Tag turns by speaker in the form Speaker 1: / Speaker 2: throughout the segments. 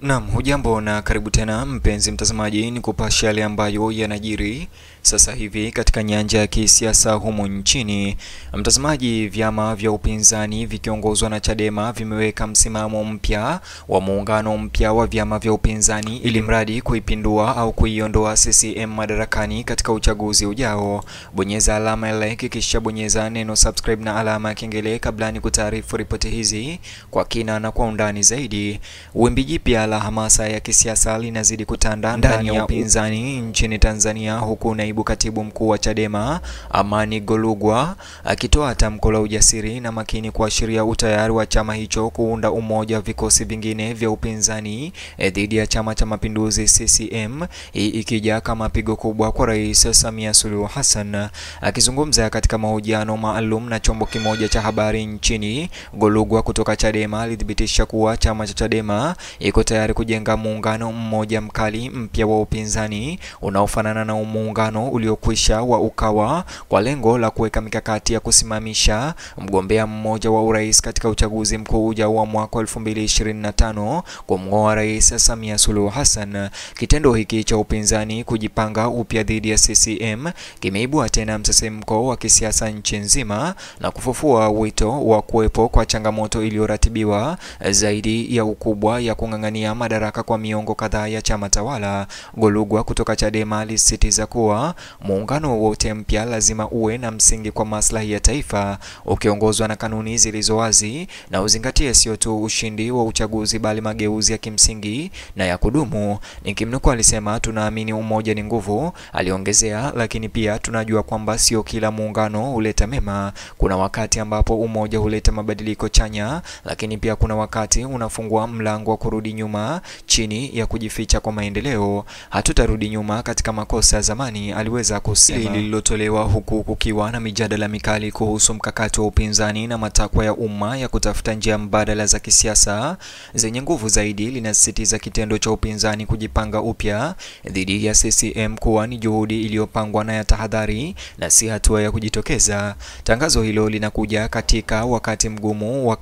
Speaker 1: Naam, hujambo na karibu tena mpenzi mtazamaji, ni kupasha yale ambayo yanajiri sasa hivi katika nyanja ya kisiasa humu nchini. Mtazamaji, vyama vya upinzani vikiongozwa na Chadema vimeweka msimamo mpya wa muungano mpya wa vyama vya upinzani ili mradi kuipindua au kuiondoa CCM madarakani katika uchaguzi ujao. Bonyeza alama ya like kisha bonyeza neno subscribe na alama ya kengele kabla ni kutaarifu ripoti hizi kwa kina na kwa undani zaidi. Wimbi jipya la hamasa ya kisiasa linazidi kutanda ndani ya upinzani nchini Tanzania, huku naibu katibu mkuu wa Chadema Amani Golugwa akitoa tamko la ujasiri na makini kuashiria utayari wa chama hicho kuunda umoja wa vikosi vingine vya upinzani dhidi ya Chama cha Mapinduzi CCM, hii ikija kama pigo kubwa kwa Rais Samia Suluhu Hassan. Akizungumza katika mahojiano maalum na chombo kimoja cha habari nchini, Golugwa kutoka Chadema alithibitisha kuwa chama cha Chadema iko tayari kujenga muungano mmoja mkali mpya wa upinzani unaofanana na muungano uliokwisha wa Ukawa kwa lengo la kuweka mikakati ya kusimamisha mgombea mmoja wa urais katika uchaguzi mkuu ujao wa mwaka 2025 kumng'oa Rais Samia Suluhu Hassan. Kitendo hiki cha upinzani kujipanga upya dhidi ya CCM kimeibua tena msisimko wa kisiasa nchi nzima na kufufua wito wa kuwepo kwa changamoto iliyoratibiwa zaidi ya ukubwa ya kung'ang'ania madaraka kwa miongo kadhaa ya chama tawala. Golugwa kutoka Chadema alisisitiza kuwa muungano wote mpya lazima uwe na msingi kwa maslahi ya taifa, ukiongozwa na kanuni zilizo wazi na uzingatie sio tu ushindi wa uchaguzi bali mageuzi ya kimsingi na ya kudumu. Nikimnukuu alisema, tunaamini umoja ni nguvu, aliongezea, lakini pia tunajua kwamba sio kila muungano huleta mema. Kuna wakati ambapo umoja huleta mabadiliko chanya, lakini pia kuna wakati unafungua mlango wa kurudi nyuma chini ya kujificha kwa maendeleo. Hatutarudi nyuma katika makosa ya zamani, aliweza kusema. Lililotolewa huku kukiwa na mijadala mikali kuhusu mkakati wa upinzani na matakwa ya umma ya kutafuta njia mbadala za kisiasa zenye nguvu zaidi. Linasisitiza kitendo cha upinzani kujipanga upya dhidi ya CCM kuwa ni juhudi iliyopangwa na ya tahadhari na si hatua ya kujitokeza. Tangazo hilo linakuja katika wakati mgumu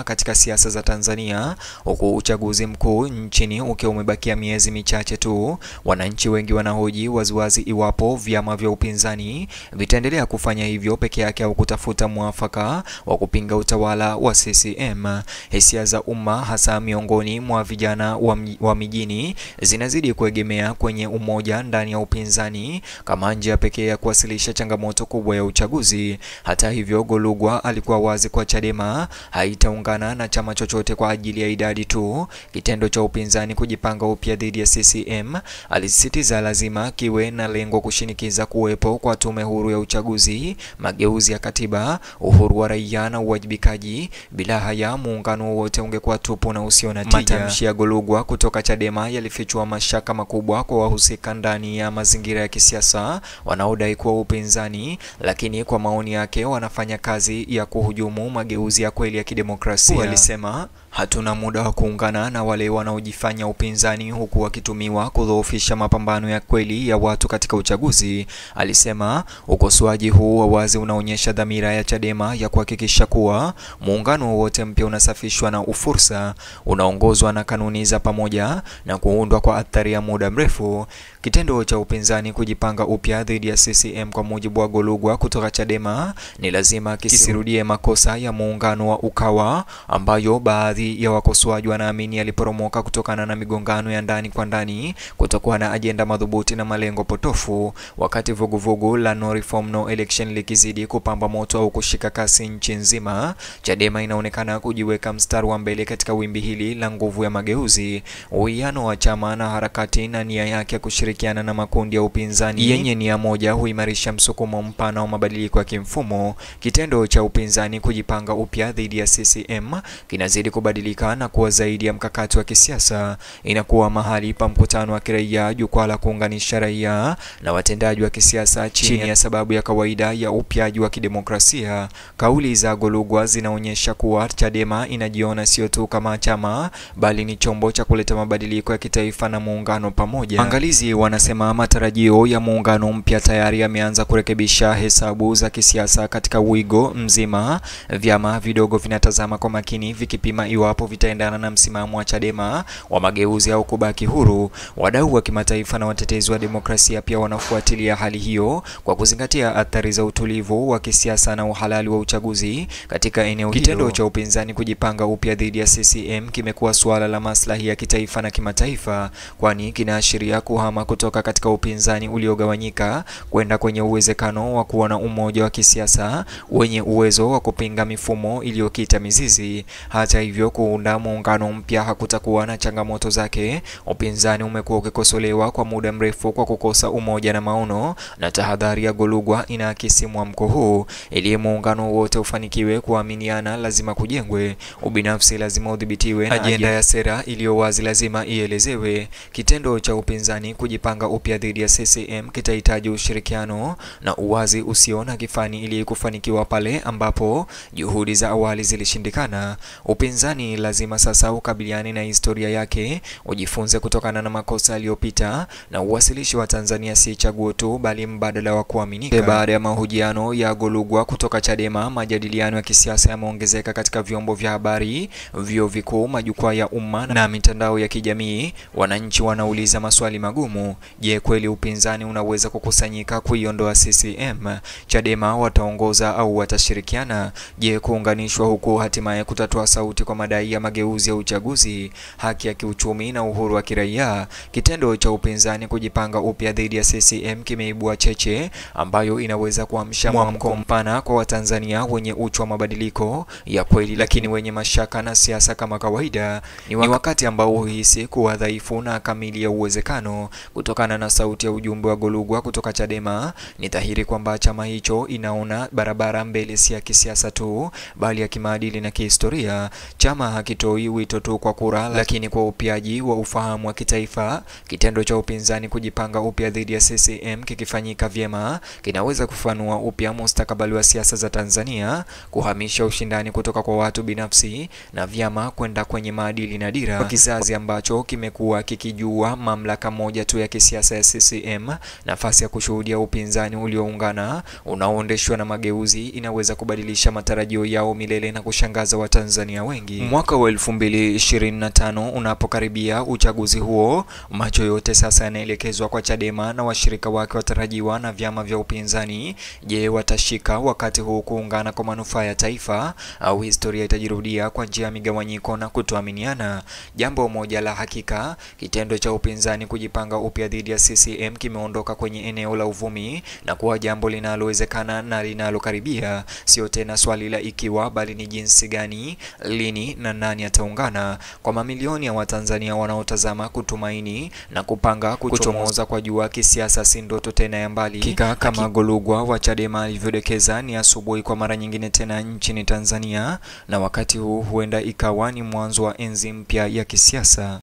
Speaker 1: katika siasa za Tanzania, huku uchaguzi mkuu nchini ukiwa umebakia miezi michache tu. Wananchi wengi wanahoji waziwazi iwapo vyama vya upinzani vitaendelea kufanya hivyo peke yake au kutafuta mwafaka wa kupinga utawala wa CCM. Hisia za umma hasa miongoni mwa vijana wa mijini zinazidi kuegemea kwenye umoja ndani ya upinzani kama njia pekee ya kuwasilisha changamoto kubwa ya uchaguzi. Hata hivyo, Golugwa alikuwa wazi kwa Chadema haitaungana na chama chochote kwa ajili ya idadi tu. Kitendo cha upinzani kujipanga upya dhidi ya CCM, alisisitiza lazima kiwe na lengo kushinikiza kuwepo kwa tume huru ya uchaguzi, mageuzi ya katiba, uhuru wa raia na uwajibikaji. Bila haya muungano wote ungekuwa tupu na usio na tija. Matamshi ya Golugwa kutoka Chadema yalifichua mashaka makubwa kwa wahusika ndani ya mazingira ya kisiasa wanaodai kuwa upinzani, lakini kwa maoni yake wanafanya kazi ya kuhujumu mageuzi ya kweli ya kidemokrasia. Walisema, hatuna muda wa kuungana na wale wanaojifanya upinzani huku wakitumiwa kudhoofisha mapambano ya kweli ya watu katika uchaguzi. Alisema ukosoaji huu wa wazi unaonyesha dhamira ya Chadema ya kuhakikisha kuwa muungano wote mpya unasafishwa na ufursa, unaongozwa na kanuni za pamoja na kuundwa kwa athari ya muda mrefu. Kitendo cha upinzani kujipanga upya dhidi ya CCM, kwa mujibu wa Golugwa kutoka Chadema, ni lazima kisirudie makosa ya muungano wa Ukawa ambayo baadhi ya wakosoaji wanaamini yaliporomoka kutokana na migongano ya ndani kwa ndani, kutokuwa na ajenda madhubuti na malengo potofu. Wakati vuguvugu la no reform no election likizidi kupamba moto au kushika kasi nchi nzima, Chadema inaonekana kujiweka mstari wa mbele katika wimbi hili la nguvu ya mageuzi. Uwiano wa chama na harakati na nia yake ya kushirikiana na makundi ya upinzani yenye nia moja huimarisha msukumo mpana wa mabadiliko ya kimfumo. Kitendo cha upinzani kujipanga upya dhidi ya CCM kinazidi kubadilika na kuwa zaidi ya mkakati wa kisiasa. Inakuwa mahali pa mkutano wa kiraia, jukwaa la kuunganisha raia na watendaji wa kisiasa chini ya sababu ya kawaida ya upyaji wa kidemokrasia. Kauli za Golugwa zinaonyesha kuwa Chadema inajiona sio tu kama chama bali ni chombo cha kuleta mabadiliko ya kitaifa na muungano pamoja. Waangalizi wanasema matarajio ya muungano mpya tayari yameanza kurekebisha hesabu za kisiasa katika wigo mzima. Vyama vidogo vinatazama kwa makini vikipima iwapo vitaendana na msimamo wa Chadema wa mageuzi au kubaki huru. Wadau wa kimataifa na watetezi wa demokrasia pia wanafuatilia hali hiyo kwa kuzingatia athari za utulivu wa kisiasa na uhalali wa uchaguzi katika eneo hilo. Kitendo cha upinzani kujipanga upya dhidi ya CCM kimekuwa suala la maslahi ya kitaifa na kimataifa, kwani kinaashiria kuhama kutoka katika upinzani uliogawanyika kwenda kwenye uwezekano wa kuwa na umoja wa kisiasa wenye uwezo wa kupinga mifumo iliyokita mizizi. Hata hivyo, kuunda muungano mpya hakutakuwa na changamoto zake. Upinzani umekuwa ukikosolewa kwa muda mrefu kwa kukosa umoja na maono, na tahadhari ya Golugwa inaakisi mwamko huu. Ili muungano wote ufanikiwe, kuaminiana lazima kujengwe, ubinafsi lazima udhibitiwe, na ajenda ya sera iliyo wazi lazima ielezewe. Kitendo cha upinzani kujipanga upya dhidi ya CCM kitahitaji ushirikiano na uwazi usio na kifani ili kufanikiwa pale ambapo juhudi za awali zilishindikana. Upinzani lazima sasa ukabiliane na historia yake, ujifunze kutokana na makosa yaliyopita, na uwasilishi wa Tanzania si chaguo tu bali mbadala wa kuaminika. Baada ya mahojiano ya Golugwa kutoka Chadema, majadiliano ya kisiasa yameongezeka katika vyombo vya habari, vyuo vikuu, majukwaa ya umma na mitandao ya kijamii. Wananchi wanauliza maswali magumu. Je, kweli upinzani unaweza kukusanyika kuiondoa CCM? Chadema wataongoza au watashirikiana? Je, kuunganishwa huku hatimaye kutatoa sauti kwa madai ya mageuzi ya uchaguzi, haki ya kiuchumi na uhuru wa kiraia? Kitendo cha upinzani kujipanga upya dhidi ya CCM kimeibua cheche ambayo inaweza kuamsha mwamko mpana kwa Watanzania wenye uchu wa mabadiliko ya kweli lakini wenye mashaka na siasa kama kawaida. Ni wakati ambao huhisi kuwa dhaifu na kamili ya uwezekano. Kutokana na sauti ya ujumbe wa Golugwa kutoka Chadema, ni dhahiri kwamba chama hicho inaona barabara mbele si ya kisiasa tu bali ya kimaadili na kihistoria. Chama hakitoi wito tu kwa kura lakini kwa upiaji wa ufahamu wa kitaifa. Kitendo cha upinzani kujipanga upya dhidi ya CCM kikifanyika vyema kinaweza kufanua upya mustakabali wa siasa za Tanzania, kuhamisha ushindani kutoka kwa watu binafsi na vyama kwenda kwenye maadili na dira. Kwa kizazi ambacho kimekuwa kikijua mamlaka moja tu ya kisiasa ya CCM, nafasi ya kushuhudia upinzani ulioungana unaoendeshwa na mageuzi inaweza kubadilisha matarajio yao milele na kushangaza Watanzania wengi. Mwaka wa 2025 unapokaribia uchaguzi huo, macho yote sasa yanaelekezwa kwa Chadema na washirika wake watarajiwa na vyama vya upinzani. Je, watashika wakati huu kuungana kwa manufaa ya taifa, au historia itajirudia kwa njia ya migawanyiko na kutoaminiana? Jambo moja la hakika, kitendo cha upinzani kujipanga upya dhidi ya CCM kimeondoka kwenye eneo la uvumi na kuwa jambo linalowezekana na linalokaribia. Sio tena swali la ikiwa bali ni jinsi gani, lini na nani ataungana. Kwa mamilioni ya Watanzania wanaotazama, kutumaini na kupanga kuchomoza kwa jua kisiasa si ndoto tena ya mbali. Kika kama Golugwa wa Chadema alivyodekeza, ni asubuhi kwa mara nyingine tena nchini Tanzania, na wakati huu huenda ikawa ni mwanzo wa enzi mpya ya kisiasa.